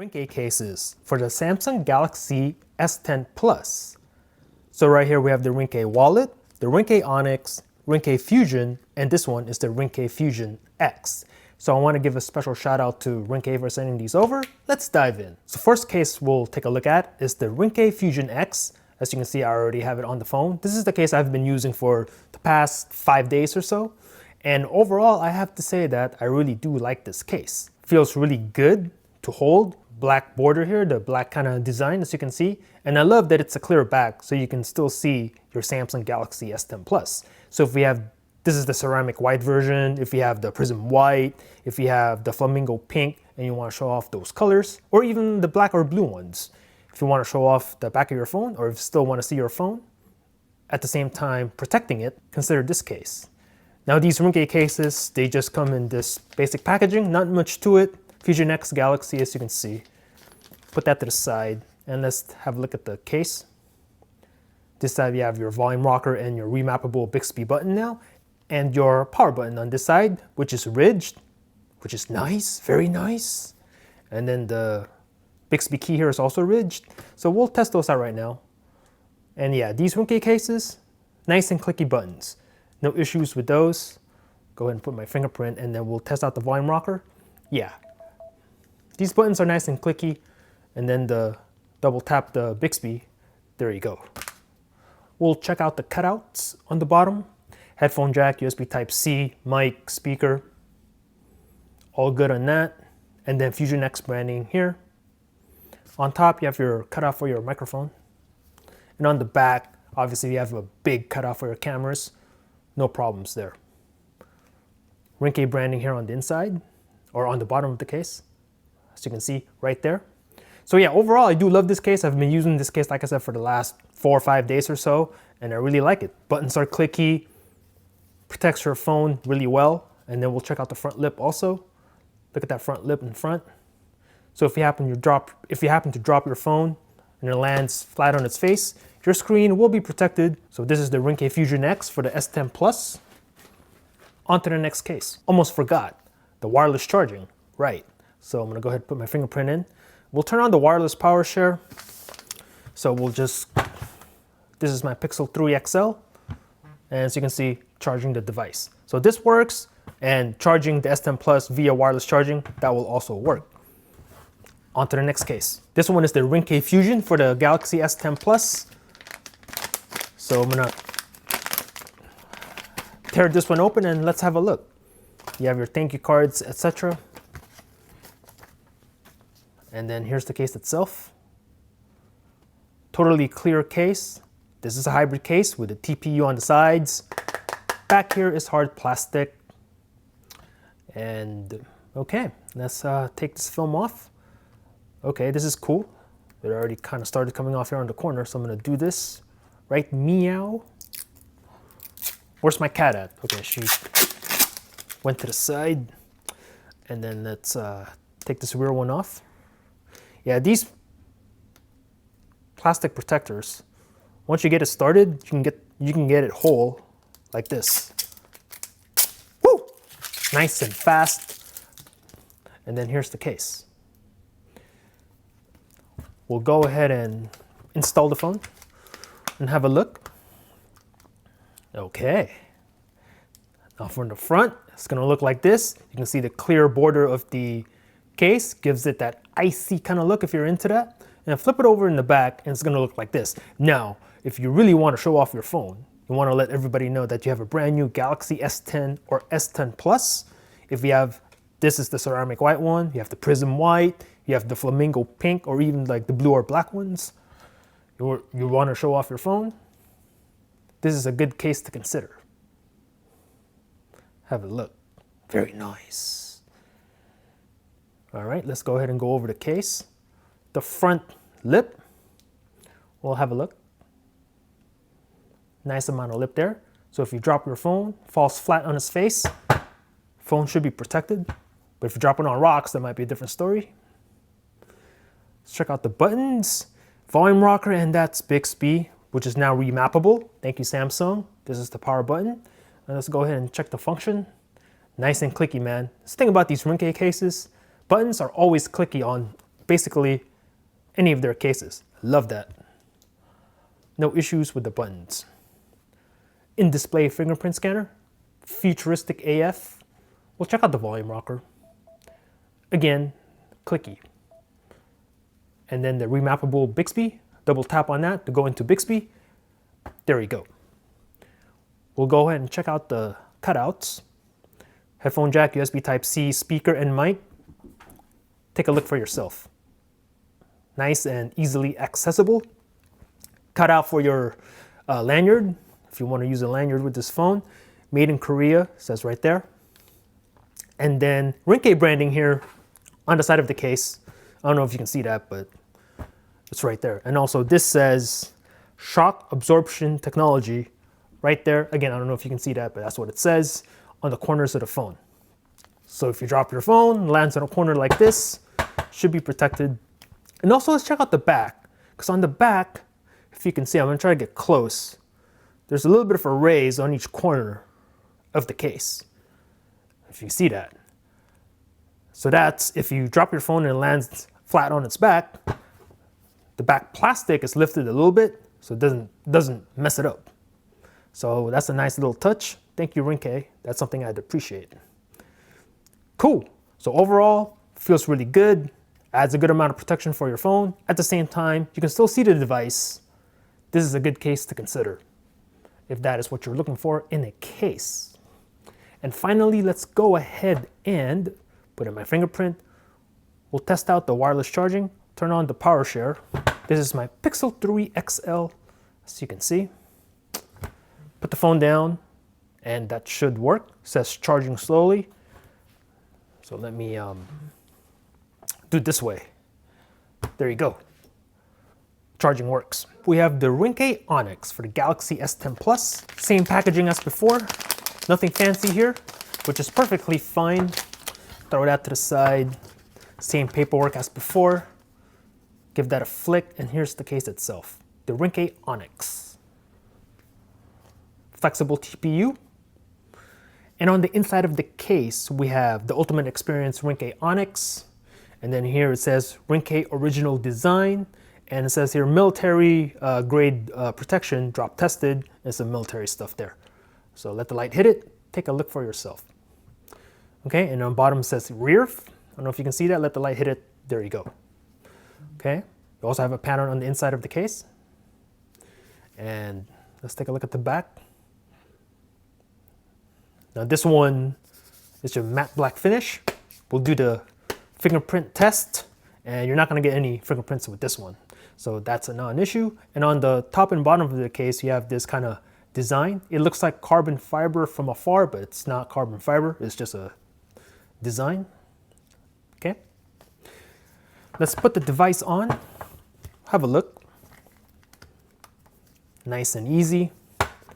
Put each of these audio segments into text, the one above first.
Ringke cases for the Samsung Galaxy S10 Plus. So right here we have the Ringke Wallet, the Ringke Onyx, Ringke Fusion, and this one is the Ringke Fusion X. So I want to give a special shout out to Ringke for sending these over. Let's dive in. So first case we'll take a look at is the Ringke Fusion X. As you can see, I already have it on the phone. This is the case I've been using for the past 5 days or so. And overall, I have to say that I really do like this case. Feels really good to hold. Black border here, the black kind of design as you can see. And I love that it's a clear back so you can still see your Samsung Galaxy S10 Plus. So if we have, this is the ceramic white version, if you have the prism white, if you have the flamingo pink and you want to show off those colors, or even the black or blue ones. If you want to show off the back of your phone or if you still want to see your phone, at the same time protecting it, consider this case. Now these Ringke cases, they just come in this basic packaging, not much to it. Fusion X Galaxy, as you can see. Put that to the side and let's have a look at the case. This side you have your volume rocker and your remappable Bixby button now, and your power button on this side, which is ridged, which is nice, very nice. And then the Bixby key here is also ridged. So we'll test those out right now. And yeah, these Ringke cases, nice and clicky buttons. No issues with those. Go ahead and put my fingerprint and then we'll test out the volume rocker. Yeah. These buttons are nice and clicky, and then the double tap the Bixby, there you go. We'll check out the cutouts on the bottom. Headphone jack, USB Type-C, mic, speaker, all good on that. And then Fusion X branding here. On top, you have your cutout for your microphone. And on the back, obviously you have a big cutout for your cameras. No problems there. Ringke branding here on the inside, or on the bottom of the case. As you can see right there. So yeah, overall, I do love this case. I've been using this case, like I said, for the last 4 or 5 days or so, and I really like it. Buttons are clicky, protects your phone really well, and then we'll check out the front lip also. Look at that front lip in front. So if you happen to drop your phone and it lands flat on its face, your screen will be protected. So this is the Ringke Fusion X for the S10 Plus. On to the next case. Almost forgot, the wireless charging, right. So I'm gonna go ahead and put my fingerprint in. We'll turn on the wireless power share. So we'll just, this is my Pixel 3 XL. And as you can see, charging the device. So this works, and charging the S10 Plus via wireless charging, that will also work. On to the next case. This one is the Ringke Fusion for the Galaxy S10 Plus. So I'm gonna tear this one open and let's have a look. You have your thank you cards, etc. And then here's the case itself. Totally clear case. This is a hybrid case with a TPU on the sides. Back here is hard plastic. And okay, let's take this film off. Okay, this is cool. It already kind of started coming off here on the corner, so I'm gonna do this. Right, meow. Where's my cat at? Okay, she went to the side. And then let's take this rear one off. Yeah, these plastic protectors, once you get it started, you can get it whole like this. Woo! Nice and fast. And then here's the case. We'll go ahead and install the phone and have a look. Okay. Now from the front, it's gonna look like this. You can see the clear border of the case, gives it that icy kind of look if you're into that. And flip it over in the back and it's gonna look like this. Now, if you really want to show off your phone, you want to let everybody know that you have a brand new Galaxy S10 or S10 Plus. If you have, this is the ceramic white one, you have the prism white, you have the flamingo pink, or even like the blue or black ones. You want to show off your phone, this is a good case to consider. Have a look. Very nice. All right, let's go ahead and go over the case. The front lip, we'll have a look. Nice amount of lip there. So if you drop your phone, falls flat on its face, phone should be protected. But if you drop it on rocks, that might be a different story. Let's check out the buttons. Volume rocker, and that's Bixby, which is now remappable. Thank you, Samsung. This is the power button. And let's go ahead and check the function. Nice and clicky, man. This thing about these Ringke cases, buttons are always clicky on basically any of their cases. Love that. No issues with the buttons. In-display fingerprint scanner, futuristic AF. We'll check out the volume rocker. Again, clicky. And then the remappable Bixby, double tap on that to go into Bixby. There we go. We'll go ahead and check out the cutouts. Headphone jack, USB Type-C, speaker and mic. Take a look for yourself. Nice and easily accessible. Cutout for your lanyard, if you want to use a lanyard with this phone. Made in Korea, says right there. And then Ringke branding here on the side of the case. I don't know if you can see that, but it's right there. And also this says shock absorption technology right there. Again, I don't know if you can see that, but that's what it says on the corners of the phone. So if you drop your phone, lands on a corner like this, should be protected. And also let's check out the back, because on the back, if you can see, I'm gonna try to get close. There's a little bit of a raise on each corner of the case, if you see that. So that's if you drop your phone and it lands flat on its back, the back plastic is lifted a little bit so it doesn't mess it up. So that's a nice little touch. Thank you, Ringke. That's something I'd appreciate. Cool. So overall, feels really good. Adds a good amount of protection for your phone. At the same time, you can still see the device. This is a good case to consider if that is what you're looking for in a case. And finally, let's go ahead and put in my fingerprint. We'll test out the wireless charging. Turn on the power share. This is my Pixel 3 XL, as you can see. Put the phone down, and that should work. It says charging slowly. So let me do it this way. There you go. Charging works. We have the Ringke Onyx for the Galaxy S10 Plus. Same packaging as before. Nothing fancy here, which is perfectly fine. Throw that to the side. Same paperwork as before. Give that a flick, and here's the case itself. The Ringke Onyx. Flexible TPU. And on the inside of the case, we have the Ultimate Experience Ringke Onyx. And then here it says Ringke Original Design. And it says here military grade protection, drop tested, and some military stuff there. So let the light hit it. Take a look for yourself. Okay, and on bottom it says rear. I don't know if you can see that. Let the light hit it. There you go. Okay, you also have a pattern on the inside of the case. And let's take a look at the back. Now this one is your matte black finish. We'll do the fingerprint test, and you're not gonna get any fingerprints with this one. So that's a non-issue. And on the top and bottom of the case, you have this kind of design. It looks like carbon fiber from afar, but it's not carbon fiber. It's just a design. Okay. Let's put the device on. Have a look. Nice and easy.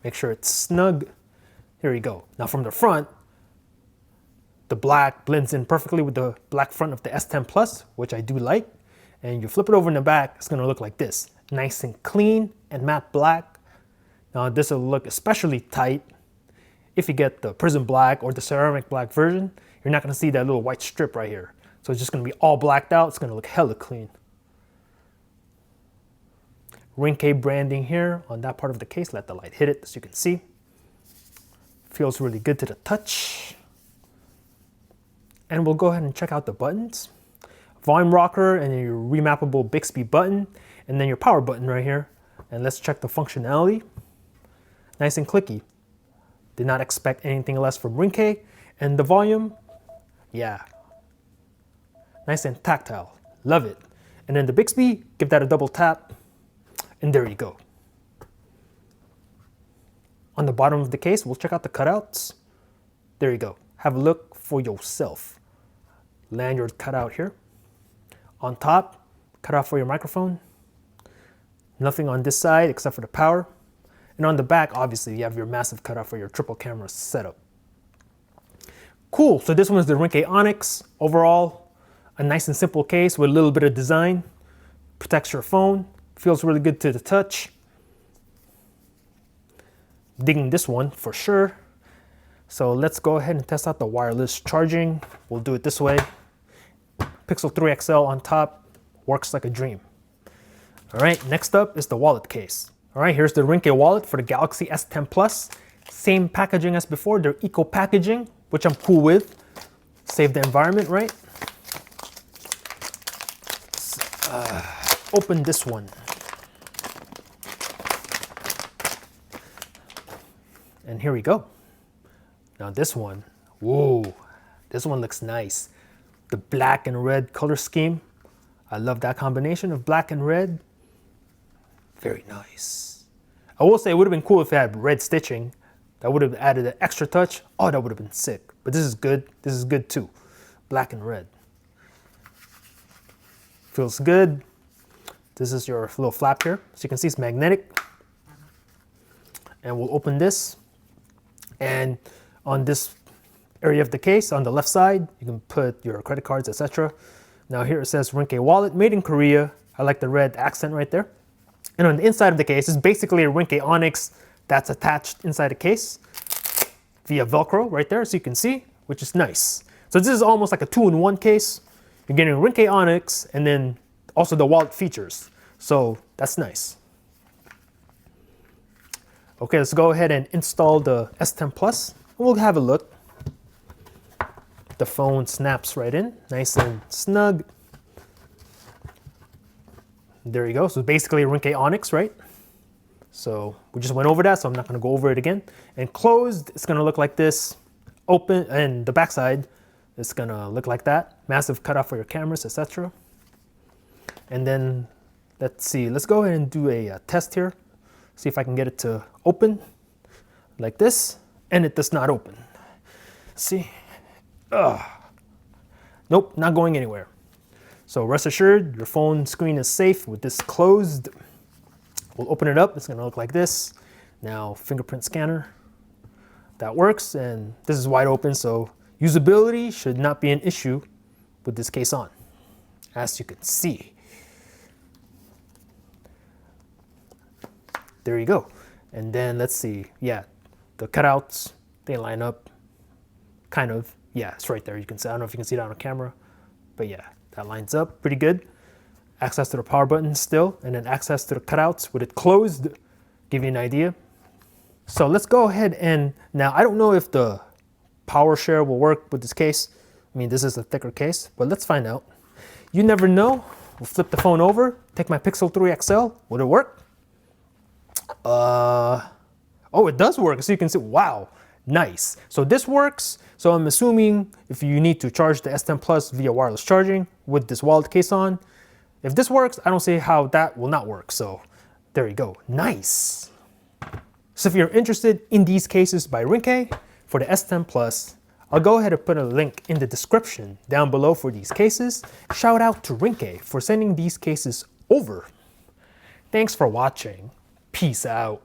Make sure it's snug. Here you go. Now from the front, the black blends in perfectly with the black front of the S10 Plus, which I do like. And you flip it over in the back, it's gonna look like this. Nice and clean and matte black. Now this will look especially tight. If you get the prism black or the ceramic black version, you're not gonna see that little white strip right here. So it's just gonna be all blacked out. It's gonna look hella clean. Ringke branding here on that part of the case. Let the light hit it, as you can see. Feels really good to the touch. And we'll go ahead and check out the buttons. Volume rocker, and then your remappable Bixby button, and then your power button right here. And let's check the functionality. Nice and clicky. Did not expect anything less from Ringke. And the volume, yeah. Nice and tactile. Love it. And then the Bixby, give that a double tap. And there you go. On the bottom of the case, we'll check out the cutouts. There you go. Have a look for yourself. Lanyard cutout here. On top, cutout for your microphone. Nothing on this side except for the power. And on the back, obviously, you have your massive cutout for your triple camera setup. Cool, so this one is the Ringke Onyx. Overall, a nice and simple case with a little bit of design. Protects your phone. Feels really good to the touch. Digging this one for sure. So let's go ahead and test out the wireless charging. We'll do it this way. Pixel 3 XL on top, works like a dream. All right, next up is the wallet case. All right, here's the Ringke Wallet for the Galaxy S10 Plus. Same packaging as before, they're eco packaging, which I'm cool with. Save the environment, right? Open this one. And here we go. Now this one, whoa, this one looks nice. The black and red color scheme. I love that combination of black and red. Very nice. I will say it would have been cool if it had red stitching. That would have added an extra touch. Oh, that would have been sick. But this is good. This is good too. Black and red. Feels good. This is your little flap here. So you can see it's magnetic. And we'll open this. And on this area of the case, on the left side, you can put your credit cards, etc. Now here it says Ringke Wallet, made in Korea. I like the red accent right there. And on the inside of the case is basically a Ringke Onyx that's attached inside the case via Velcro right there, so you can see, which is nice. So this is almost like a 2-in-1 case. You're getting Ringke Onyx and then also the wallet features. So that's nice. Okay, let's go ahead and install the S10 Plus. We'll have a look. The phone snaps right in, nice and snug. There you go. So basically Ringke Onyx, right? So we just went over that, so I'm not going to go over it again. And closed, it's going to look like this. Open, and the backside, it's going to look like that. Massive cutoff for your cameras, etc. And then let's see. Let's go ahead and do a test here. See if I can get it to open like this, and it does not open. See? Nope, not going anywhere. So rest assured, your phone screen is safe with this closed. We'll open it up. It's gonna look like this. Now, fingerprint scanner. That works, and this is wide open, so usability should not be an issue with this case on, as you can see. There you go. And then let's see, yeah, the cutouts, they line up, kind of. Yeah, it's right there. You can see, I don't know if you can see that on camera, but yeah, that lines up pretty good. Access to the power button still, and then access to the cutouts with it closed, give you an idea. So let's go ahead and, now I don't know if the power share will work with this case. I mean, this is a thicker case, but let's find out. You never know. We'll flip the phone over, take my Pixel 3 XL, would it work? Oh, it does work. So you can see, wow, nice. So this works. So I'm assuming if you need to charge the S10 Plus via wireless charging with this wallet case on, if this works, I don't see how that will not work. So there you go, nice. So if you're interested in these cases by Ringke for the S10 Plus, I'll go ahead and put a link in the description down below for these cases. Shout out to Ringke for sending these cases over. Thanks for watching. Peace out.